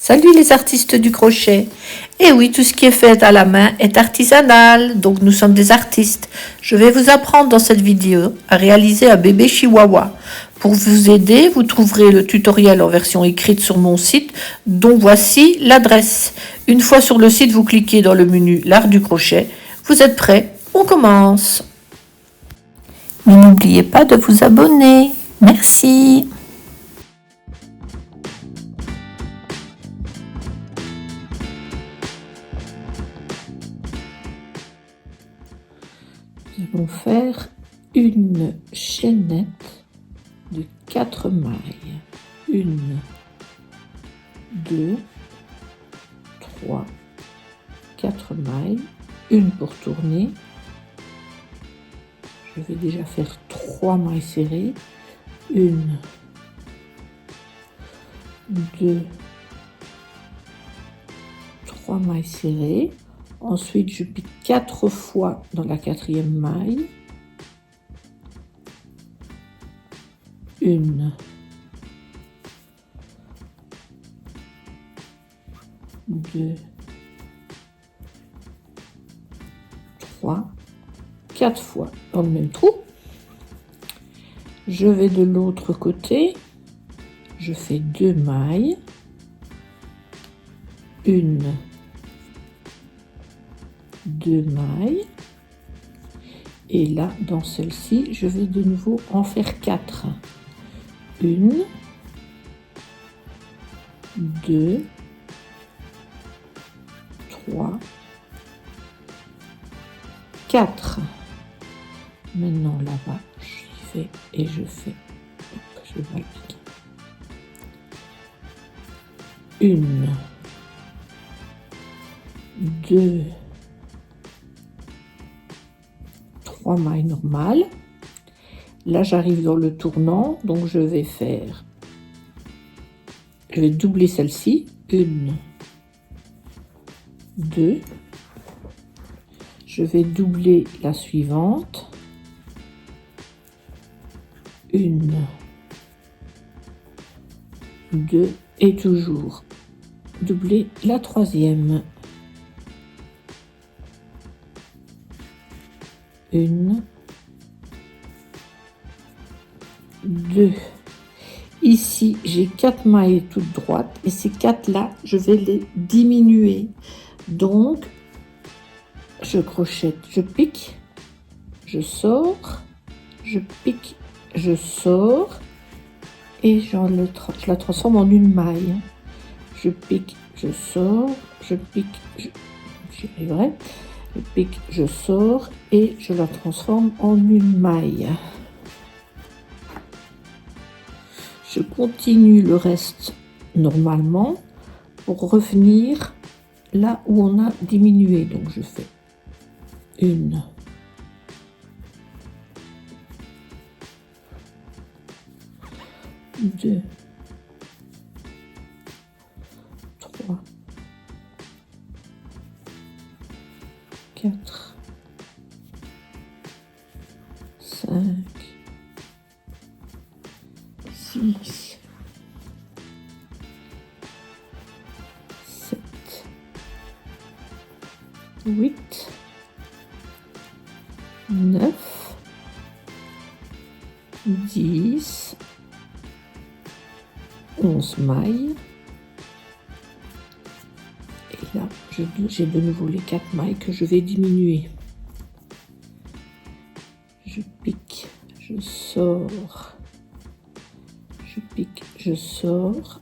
Salut les artistes du crochet. Eh oui, tout ce qui est fait à la main est artisanal, donc nous sommes des artistes. Je vais vous apprendre dans cette vidéo à réaliser un bébé chihuahua. Pour vous aider, vous trouverez le tutoriel en version écrite sur mon site, dont voici l'adresse. Une fois sur le site, vous cliquez dans le menu l'art du crochet. Vous êtes prêts? On commence. Mais n'oubliez pas de vous abonner. Merci. Nous allons faire une chaînette de 4 mailles. 1, 2, 3, 4 mailles. Une pour tourner. Je vais déjà faire 3 mailles serrées. 1, 2, 3 mailles serrées. Ensuite, je pique 4 fois dans la 4e maille. 1, 2, 3, 4 fois dans le même trou. Je vais de l'autre côté. Je fais 2 mailles. 1, 2 mailles, et là dans celle-ci je vais de nouveau en faire 4. 1, 2, 3, 4. Maintenant là-bas j'y vais et je fais, je vais mal piquer. 1, 2, 3 mailles normales. Là j'arrive dans le tournant, donc je vais doubler celle-ci. 1, 2, je vais doubler la suivante. 1, 2 et toujours doubler la 3e. 1, 2. Ici, j'ai 4 mailles toutes droites et ces 4 là, je vais les diminuer. Donc, je crochette, je pique, je sors, je pique, je sors et je la transforme en une maille. Je pique, je sors, je pique, j'y arriverai. Je pique, je sors et je la transforme en une maille. Je continue le reste normalement pour revenir là où on a diminué. Donc je fais 1, 2, 3, 4, 5, 6, 7, 8, 9, 10, 11 mailles. Et là, j'ai de nouveau les 4 mailles que je vais diminuer. Je pique, je sors, je pique, je sors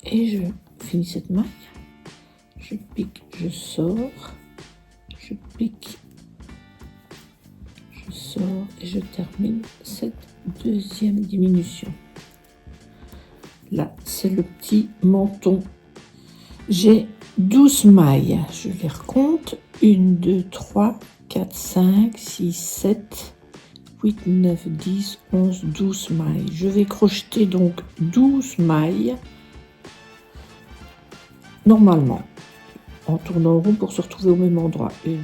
et je finis cette maille. Je pique, je sors, je pique, je sors et je termine cette 2e diminution. Là, c'est le petit menton. J'ai 12 mailles, je les recompte. 1, 2, 3, 4, 5, 6, 7, 8, 9, 10, 11, 12 mailles. Je vais crocheter donc 12 mailles normalement en tournant en rond pour se retrouver au même endroit. 1,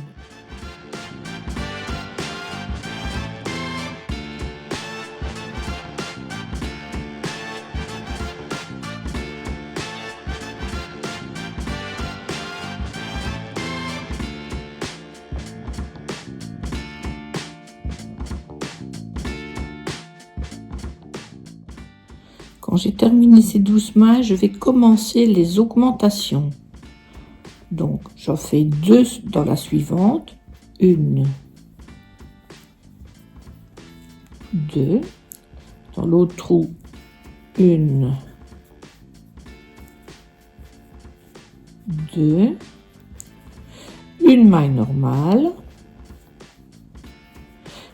Quand j'ai terminé ces 12 mailles, je vais commencer les augmentations. Donc, j'en fais 2 dans la suivante. 1, 2. Dans l'autre trou, 1, 2. Une maille normale.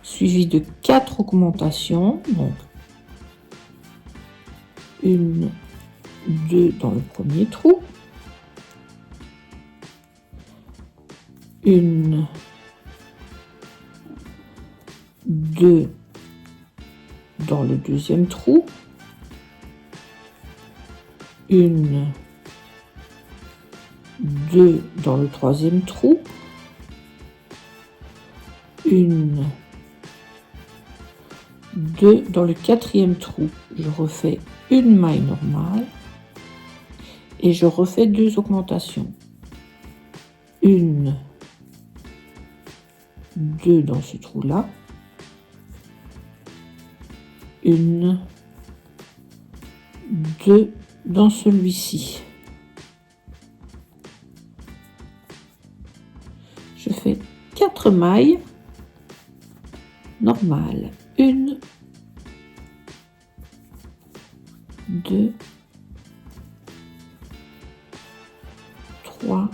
Suivie de 4 augmentations. Donc, 1, 2 dans le premier trou. 1, 2 dans le deuxième trou. 1, 2 dans le troisième trou. 1, 2 dans le quatrième trou. Je refais une maille normale et je refais 2 augmentations. 1, 2 dans ce trou là. 1, 2 dans celui-ci. Je fais 4 mailles normales. 1, 2, 3,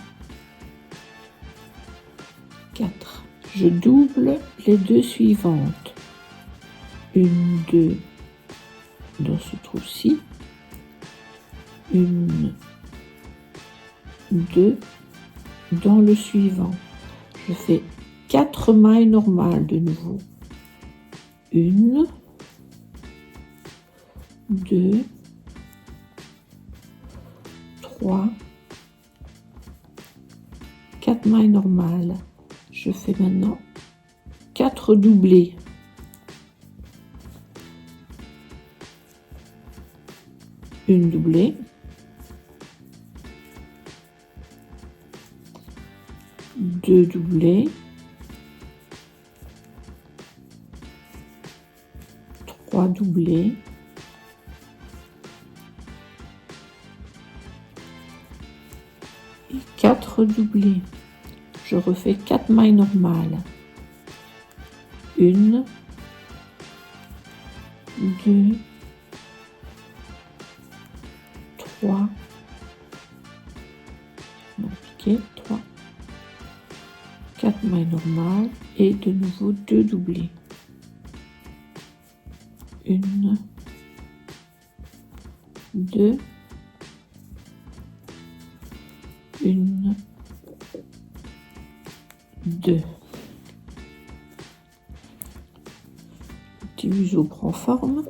4. Je double les 2 suivantes. 1, 2 dans ce trou-ci. 1, 2 dans le suivant. Je fais 4 mailles normales de nouveau. 1, 2, 3, 4 mailles normales. Je fais maintenant 4 doublés. Une doublée. 2 doublés. 3 doublés. Et 4 doublés. Je refais 4 mailles normales. 1, 2, 3, piqué, 3, 4 mailles normales et de nouveau 2 doublés. 1, 2, 1, 2. Le petit museau prend forme.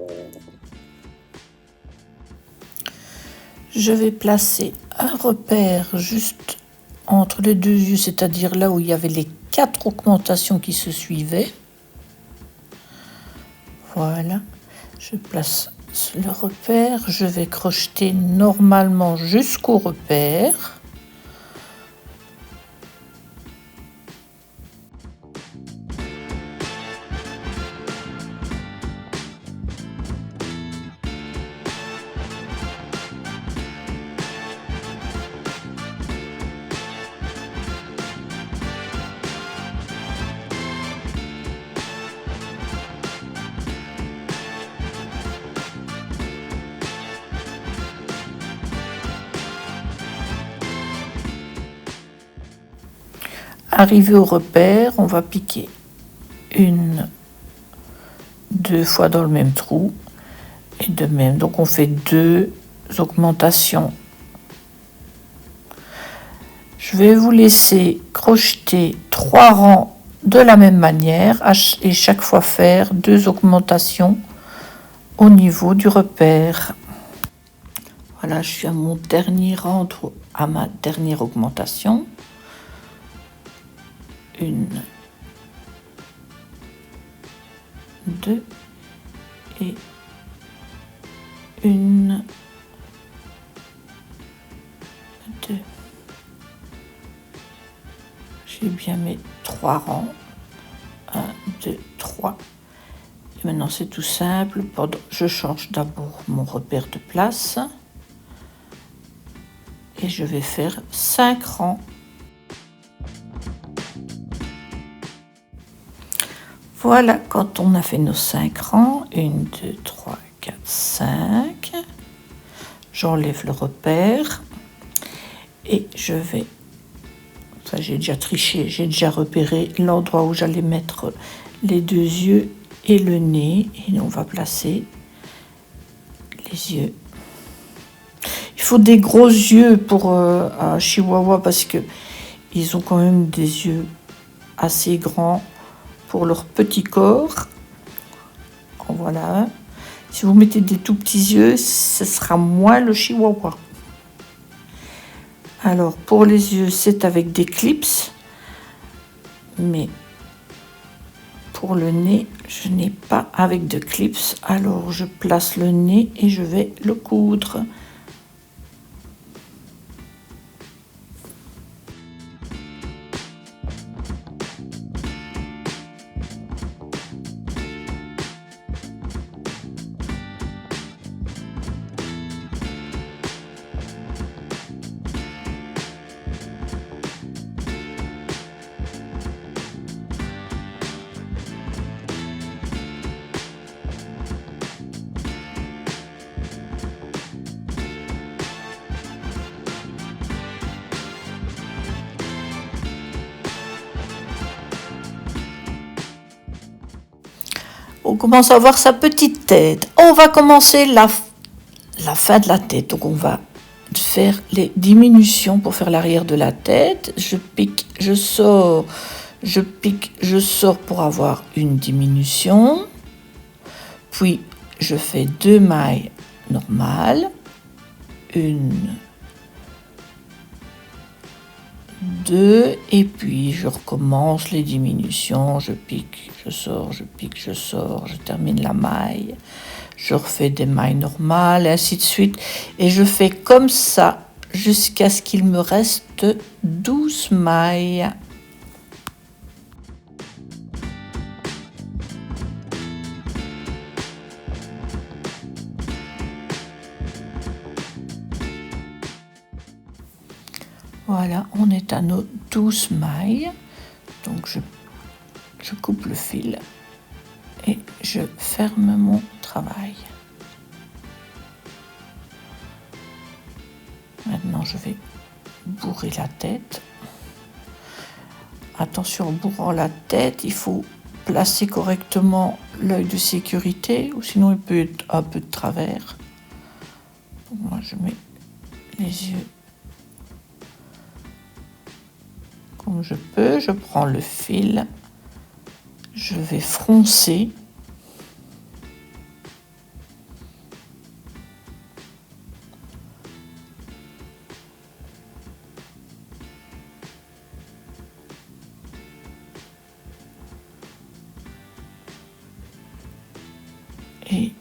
Je vais placer un repère juste entre les deux yeux, c'est-à-dire là où il y avait les 4 augmentations qui se suivaient. Voilà, je place le repère, je vais crocheter normalement jusqu'au repère. Arrivé au repère, on va piquer 1, 2 fois dans le même trou et de même. Donc on fait 2 augmentations. Je vais vous laisser crocheter 3 rangs de la même manière et chaque fois faire 2 augmentations au niveau du repère. Voilà, je suis à mon dernier rang, à ma dernière augmentation. 1, 2 et 1, 2. J'ai bien mes 3 rangs. 1, 2, 3. Et maintenant c'est tout simple. Je change d'abord mon repère de place. Et je vais faire 5 rangs. Voilà, quand on a fait nos 5 rangs, 1, 2, 3, 4, 5, j'enlève le repère et je vais, ça j'ai déjà triché, j'ai déjà repéré l'endroit où j'allais mettre les 2 yeux et le nez, et on va placer les yeux. Il faut des gros yeux pour un chihuahua parce que ils ont quand même des yeux assez grands pour leur petit corps. Voilà. Si vous mettez des tout petits yeux, ce sera moins le chihuahua. Alors pour les yeux, c'est avec des clips, mais pour le nez, je n'ai pas avec de clips. Alors je place le nez et je vais le coudre. On commence à voir sa petite tête. On va commencer la fin de la tête. Donc on va faire les diminutions pour faire l'arrière de la tête. Je pique, je sors, je pique, je sors pour avoir une diminution. Puis je fais 2 mailles normales. 1, 2, et puis je recommence les diminutions, je pique, je sors, je pique, je sors, je termine la maille, je refais des mailles normales, et ainsi de suite, et je fais comme ça jusqu'à ce qu'il me reste 12 mailles. Voilà, on est à nos 12 mailles. Donc je coupe le fil et je ferme mon travail. Maintenant, je vais bourrer la tête. Attention, en bourrant la tête, il faut placer correctement l'œil de sécurité, ou sinon il peut être un peu de travers. Donc moi, je mets les yeux comme je peux, je prends le fil, je vais froncer. Et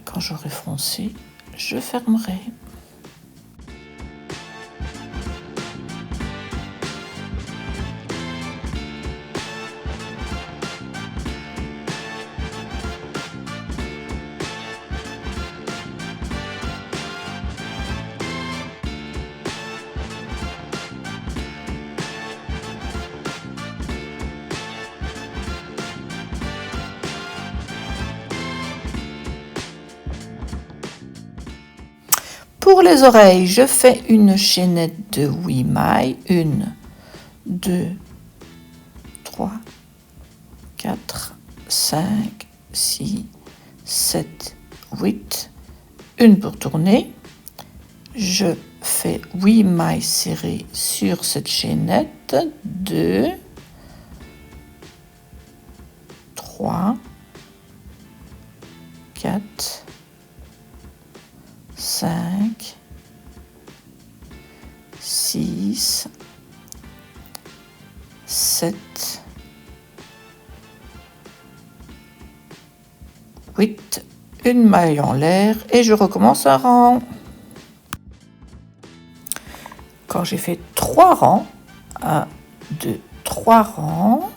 quand j'aurai froncé, je fermerai. Pour les oreilles, je fais une chaînette de 8 mailles. 1, 2, 3, 4, 5, 6, 7, 8. Une pour tourner. Je fais 8 mailles serrées sur cette chaînette. 2, 3, 4, 5, 6, 7, 8, une maille en l'air et je recommence un rang. Quand j'ai fait 3 rangs, 1, 2, 3 rangs,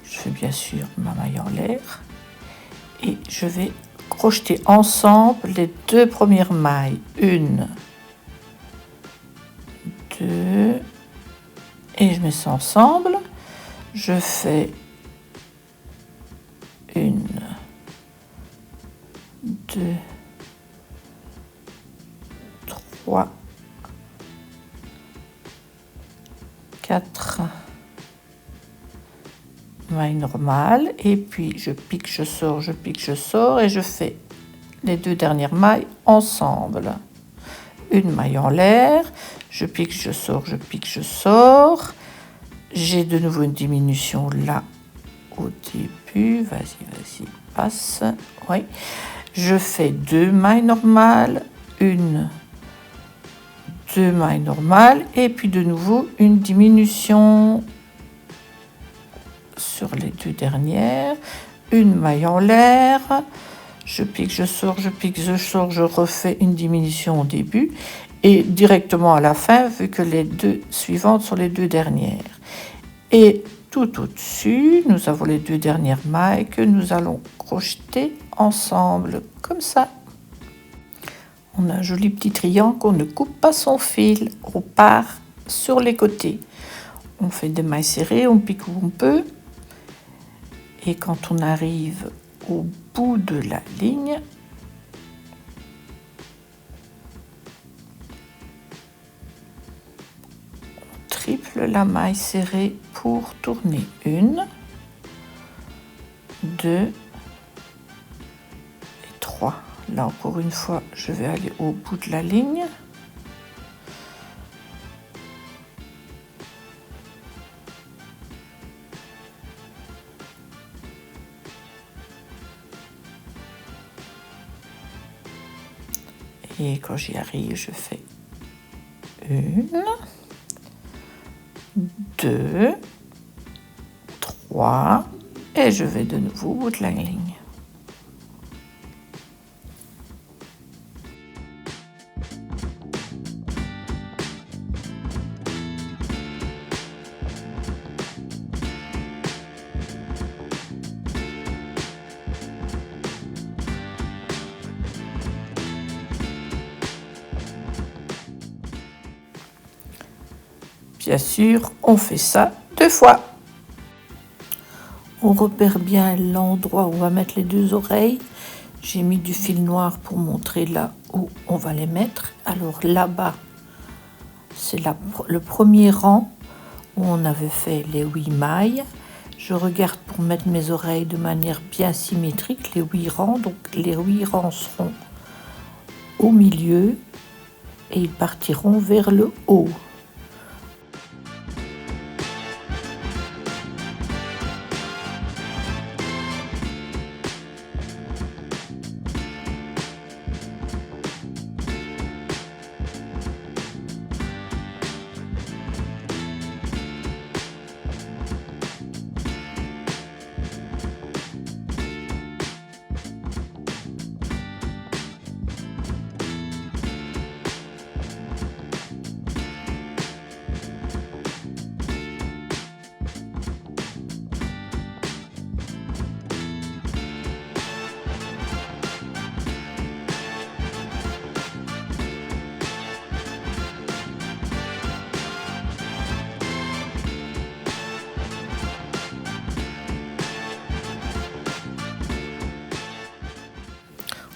je fais bien sûr ma maille en l'air et je vais crocheter ensemble les 2 premières mailles. 1, 2, et je mets ça ensemble. Je fais 1, 2, 3, 4 mailles normales, et puis je pique, je sors, je pique, je sors, et je fais les 2 dernières mailles ensemble. Une maille en l'air, je pique, je sors, je pique, je sors. J'ai de nouveau une diminution là au début. Vas-y, passe. Oui. Je fais 2 mailles normales, 1, 2 mailles normales, et puis de nouveau une diminution sur les 2 dernières. Une maille en l'air. Je pique, je sors, je pique, je sors, je refais une diminution au début et directement à la fin, vu que les 2 suivantes sont les 2 dernières. Et tout au-dessus, nous avons les 2 dernières mailles que nous allons crocheter ensemble, comme ça. On a un joli petit triangle, on ne coupe pas son fil, on part sur les côtés. On fait des mailles serrées, on pique où on peut. Et quand on arrive au bout de la ligne, on triple la maille serrée pour tourner. 1, 2 et 3. Là encore une fois, je vais aller au bout de la ligne. Et quand j'y arrive, je fais 1, 2, 3, et je vais de nouveau au bout de la ligne. Bien sûr, on fait ça 2 fois. On repère bien l'endroit où on va mettre les 2 oreilles. J'ai mis du fil noir pour montrer là où on va les mettre. Alors là-bas, c'est le premier rang où on avait fait les 8 mailles. Je regarde pour mettre mes oreilles de manière bien symétrique, les 8 rangs. Donc les 8 rangs seront au milieu et ils partiront vers le haut.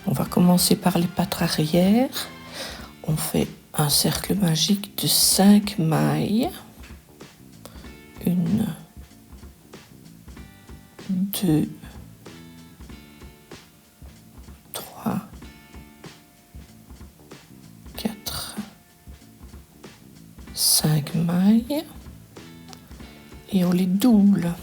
On va commencer par les pattes arrière. On fait un cercle magique de 5 mailles. 1, 2, 3, 4, 5 mailles. Et on les double.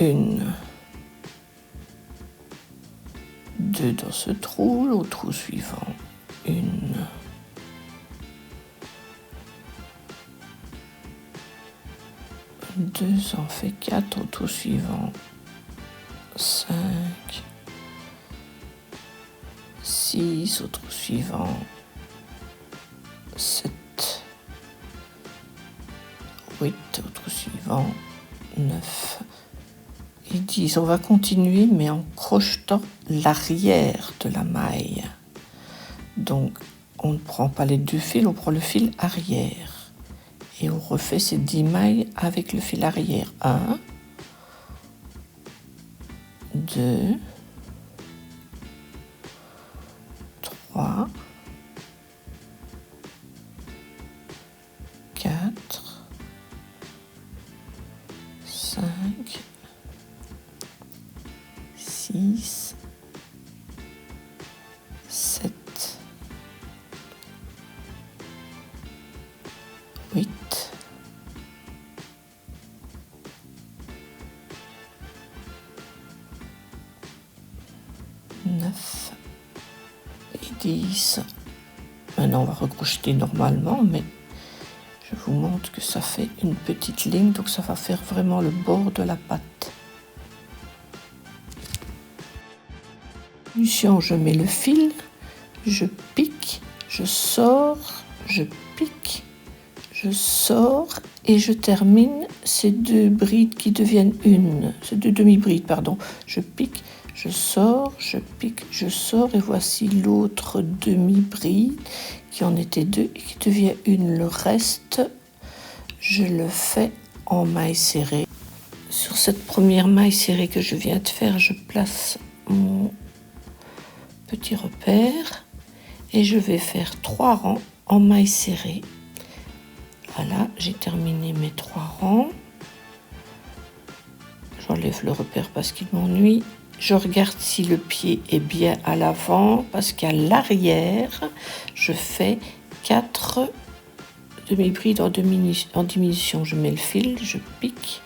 Une, 2 dans ce trou, au trou suivant, 1, 2, ça en fait 4, au trou suivant, 5, 6, au trou suivant, 7, 8, au trou suivant, 9 et 10. On va continuer, mais en crochetant l'arrière de la maille. Donc, on ne prend pas les deux fils, on prend le fil arrière. Et on refait ces 10 mailles avec le fil arrière. 1, 2, 3, 4, 5, 6, 7, 8, 9 et 10. Maintenant, on va recrocheter normalement, mais je vous montre que ça fait une petite ligne, donc ça va faire vraiment le bord de la patte. Je mets le fil, je pique, je sors, je pique, je sors et je termine ces deux brides qui deviennent une, ces deux demi-brides, pardon. Je pique, je sors, je pique, je sors et voici l'autre demi-bride qui en était deux et qui devient une. Le reste, je le fais en maille serrée. Sur cette première maille serrée que je viens de faire, je place mon petit repère et je vais faire 3 rangs en maille serrée. Voilà, j'ai terminé mes 3 rangs. J'enlève le repère parce qu'il m'ennuie. Je regarde si le pied est bien à l'avant parce qu'à l'arrière, je fais 4 demi-brides en diminution. Je mets le fil, je pique,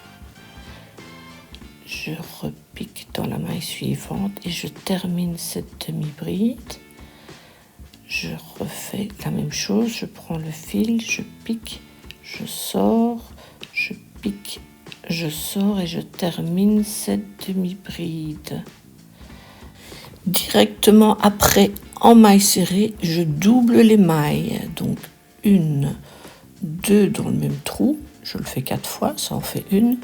je repique dans la maille suivante et je termine cette demi-bride. Je refais la même chose, je prends le fil, je pique, je sors, je pique, je sors et je termine cette demi-bride. Directement après, en maille serrée, je double les mailles. Donc 1, 2 dans le même trou, je le fais 4 fois, ça en fait 1,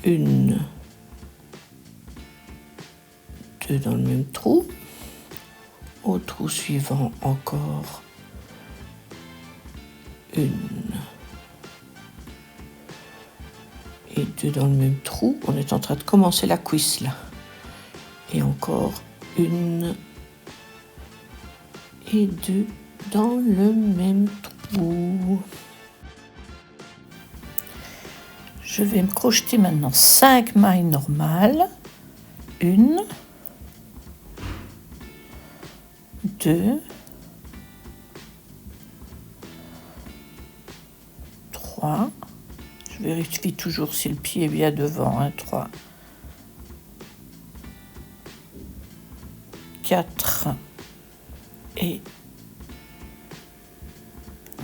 2 dans le même trou, au trou suivant encore 1 et 2 dans le même trou. On est en train de commencer la cuisse là. Et encore 1 et 2 dans le même trou. Je vais me crocheter maintenant 5 mailles normales. 1, 2, 3. Je vérifie toujours si le pied est bien devant. 3, 4 et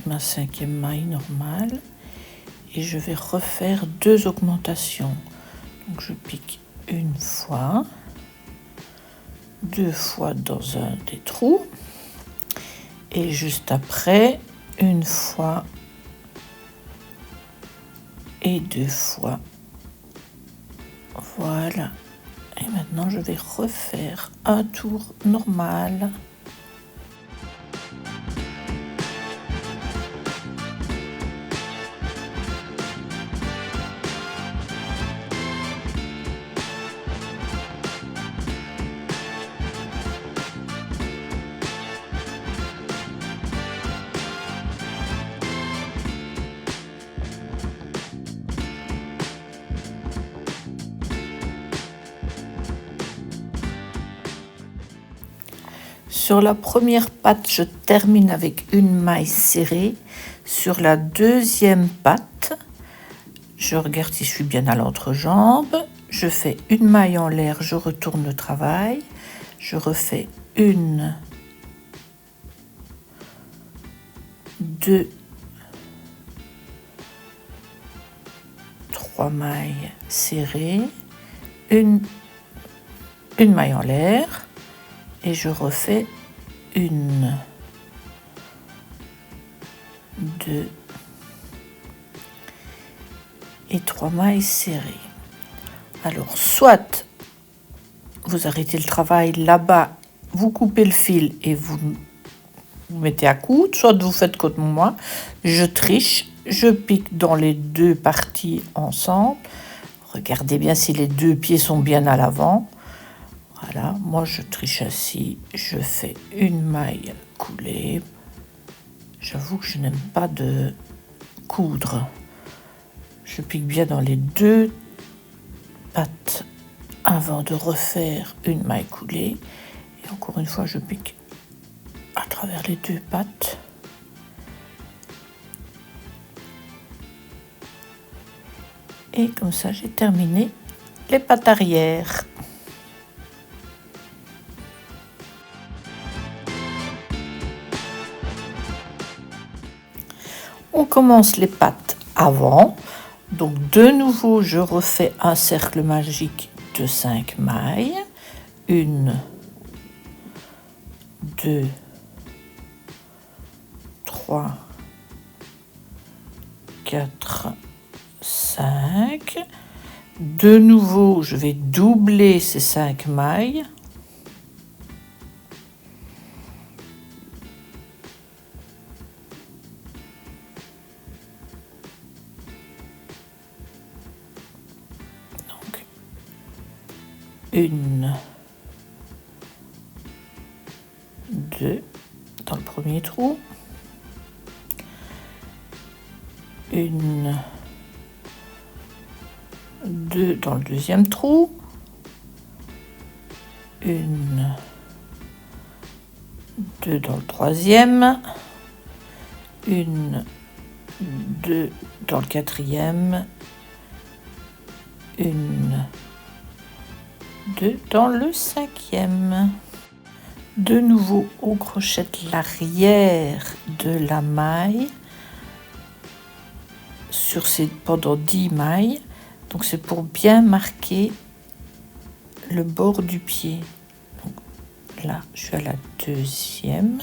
ma 5e maille normale. Et je vais refaire 2 augmentations. Donc je pique une fois, 2 fois dans un des trous et juste après 1 fois et 2 fois. Voilà. Et maintenant je vais refaire un tour normal. Sur la première patte, je termine avec une maille serrée. Sur la deuxième patte, je regarde si je suis bien à l'entrejambe. Je fais une maille en l'air, je retourne le travail. Je refais 1, 2, 3 mailles serrées. Une maille en l'air. Et je refais 1, 2 et 3 mailles serrées. Alors, soit vous arrêtez le travail là-bas, vous coupez le fil et vous mettez à coudre, soit vous faites comme moi, je triche, je pique dans les deux parties ensemble. Regardez bien si les deux pieds sont bien à l'avant. Voilà, moi je triche ainsi, je fais une maille coulée. J'avoue que je n'aime pas de coudre. Je pique bien dans les deux pattes avant de refaire une maille coulée. Et encore une fois, je pique à travers les deux pattes. Et comme ça, j'ai terminé les pattes arrière. On commence les pattes avant. Donc de nouveau, je refais un cercle magique de 5 mailles. 1, 2, 3, 4, 5. De nouveau, je vais doubler ces 5 mailles. Donc, 1, 2 dans le premier trou. 1, 2 dans le deuxième trou. 1, 2 dans le troisième. 1, 2 dans le quatrième. 1, 2 dans le cinquième. De nouveau, on crochette l'arrière de la maille pendant 10 mailles. Donc c'est pour bien marquer le bord du pied. Donc là, je suis à la deuxième,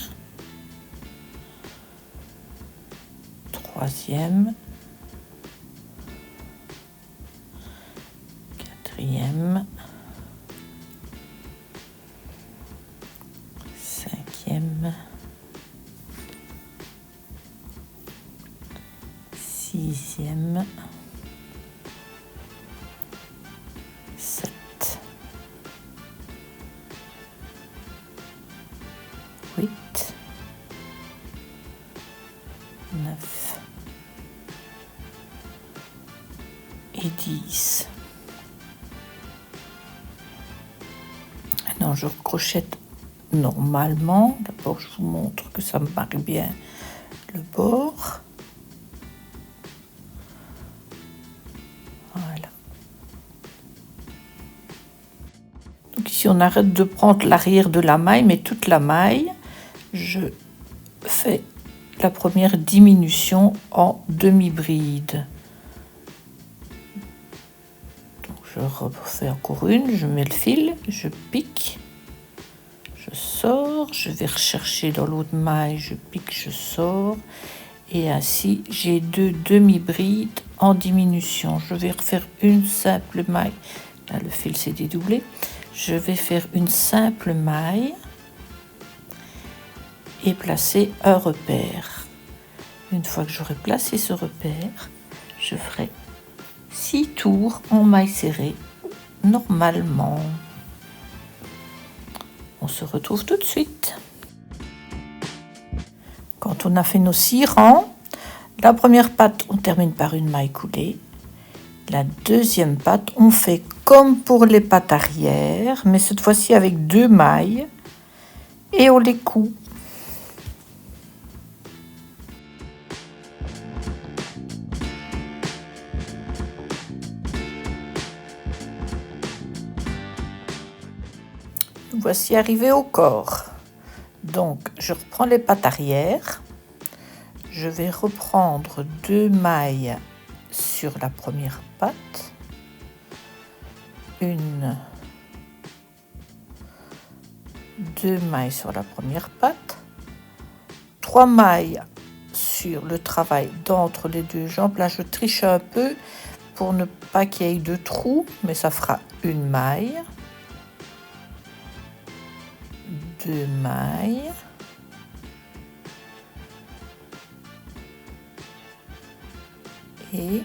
troisième, quatrième, cinquième, sixième, 7, 8, 9 et 10. Maintenant, je crochette normalement. D'abord, je vous montre que ça me marque bien le bord. Voilà. Donc ici, on arrête de prendre l'arrière de la maille, mais toute la maille, je fais la première diminution en demi-bride. Donc je refais encore une, je mets le fil, je pique, je sors, je vais rechercher dans l'autre maille, je pique, je sors, et ainsi j'ai 2 demi-brides en diminution. Je vais refaire une simple maille, là le fil s'est dédoublé, je vais faire une simple maille et placer un repère. Une fois que j'aurai placé ce repère, je ferai 6 tours en maille serrée normalement. On se retrouve tout de suite. Quand on a fait nos 6 rangs, la première patte, on termine par une maille coulée. La deuxième patte, on fait comme pour les pattes arrière, mais cette fois-ci avec 2 mailles, et on les coud. Voici arrivé au corps. Donc, je reprends les pattes arrière. Je vais reprendre 2 mailles sur la première patte. 1, 2 mailles sur la première patte. 3 mailles sur le travail d'entre les deux jambes. Là, je triche un peu pour ne pas qu'il y ait de trous, mais ça fera une maille, 2 mailles, et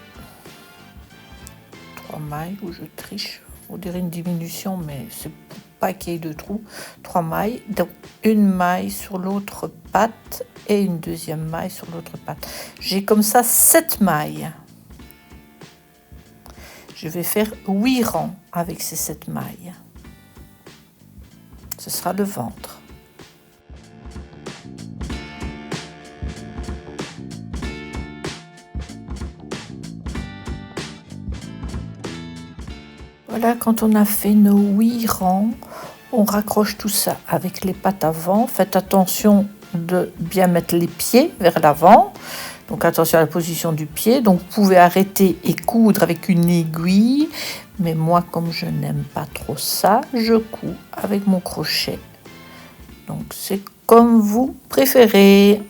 3 mailles où je triche. On dirait une diminution, mais c'est pour pas qu'il y ait de trous. 3 mailles, donc une maille sur l'autre patte et une deuxième maille sur l'autre patte. J'ai comme ça 7 mailles. Je vais faire 8 rangs avec ces 7 mailles. Ce sera le ventre. Voilà, quand on a fait nos 8 rangs, on raccroche tout ça avec les pattes avant. Faites attention de bien mettre les pieds vers l'avant. Donc attention à la position du pied. Donc vous pouvez arrêter et coudre avec une aiguille. Mais moi, comme je n'aime pas trop ça, je couds avec mon crochet. Donc c'est comme vous préférez.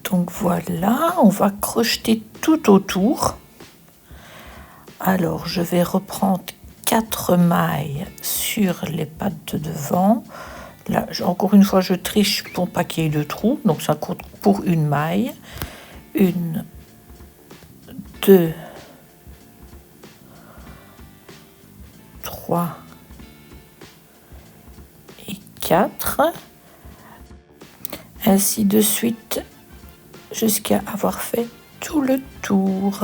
Donc voilà, on va crocheter tout autour. Alors je vais reprendre 4 mailles sur les pattes de devant. Là, encore une fois, je triche pour pas qu'il y ait de trous. Donc ça compte pour une maille. 1, 2, 3 et 4. Ainsi de suite jusqu'à avoir fait tout le tour.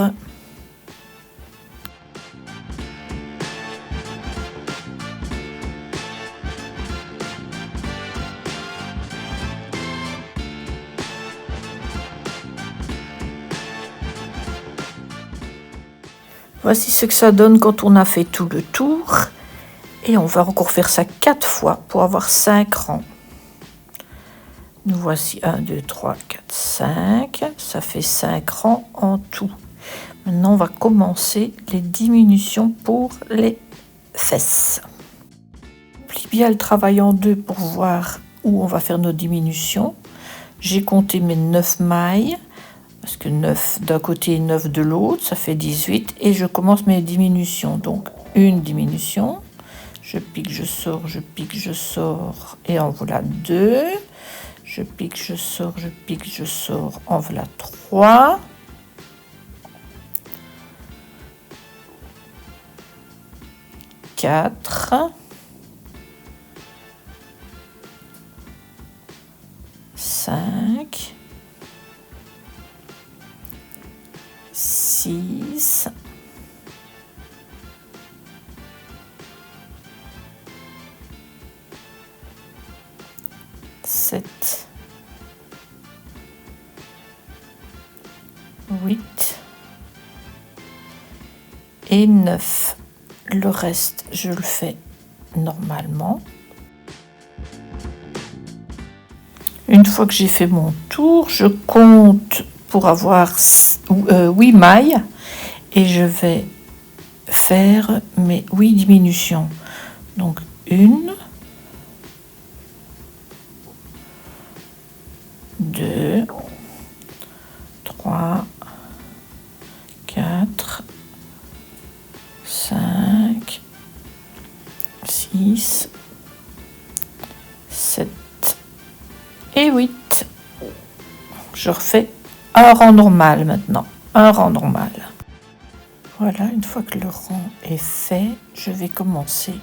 Voici ce que ça donne quand on a fait tout le tour. Et on va encore faire ça 4 fois pour avoir 5 rangs. Nous voici 1, 2, 3, 4, 5. Ça fait 5 rangs en tout. Maintenant, on va commencer les diminutions pour les fesses. On plie bien le travail en deux pour voir où on va faire nos diminutions. J'ai compté mes 9 mailles. Parce que 9 d'un côté et 9 de l'autre, ça fait 18. Et je commence mes diminutions. Donc, une diminution. Je pique, je sors, je pique, je sors. Et en voilà 2. Je pique, je sors, je pique, je sors. En voilà 3. 4. 5. 6, 7, 8 et 9. Le reste, je le fais normalement. Une fois que j'ai fait mon tour, je compte pour avoir 8 mailles et je vais faire mes 8 diminutions. Donc 1, 2, 3, 4, 5, 6, 7 et 8. Je refais un rang normal maintenant, un rang normal. Voilà, une fois que le rang est fait, je vais commencer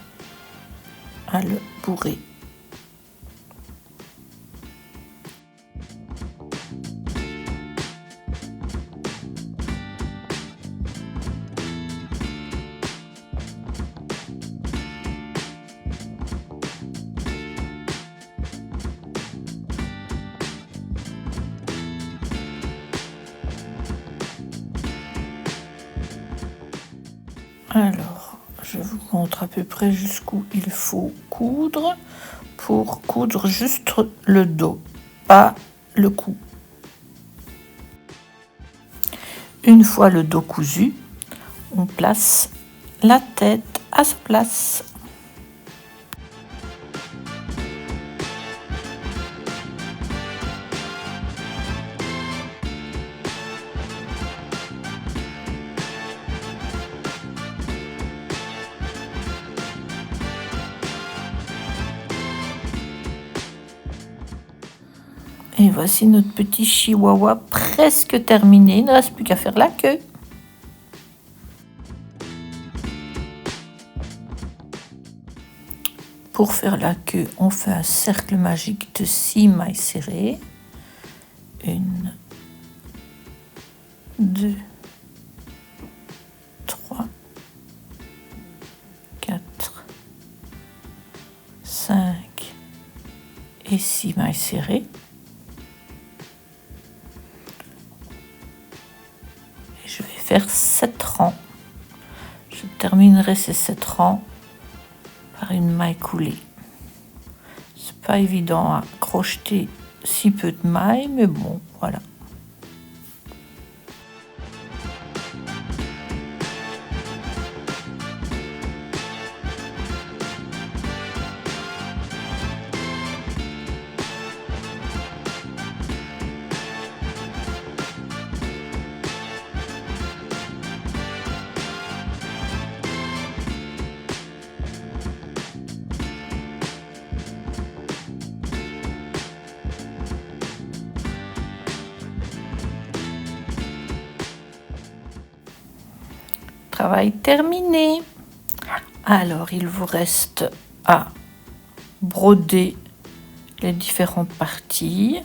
à le bourrer. Alors, je vous montre à peu près jusqu'où il faut coudre pour coudre juste le dos, pas le cou. Une fois le dos cousu, on place la tête à sa place. Et voici notre petit chihuahua presque terminé. Il ne reste plus qu'à faire la queue. Pour faire la queue, on fait un cercle magique de 6 mailles serrées. 1, 2, 3, 4, 5 et 6 mailles serrées. Et je vais faire 7 rangs. Je terminerai ces 7 rangs par une maille coulée. C'est pas évident à crocheter si peu de mailles, mais bon, voilà. Travail terminé. Alors, il vous reste à broder les différentes parties.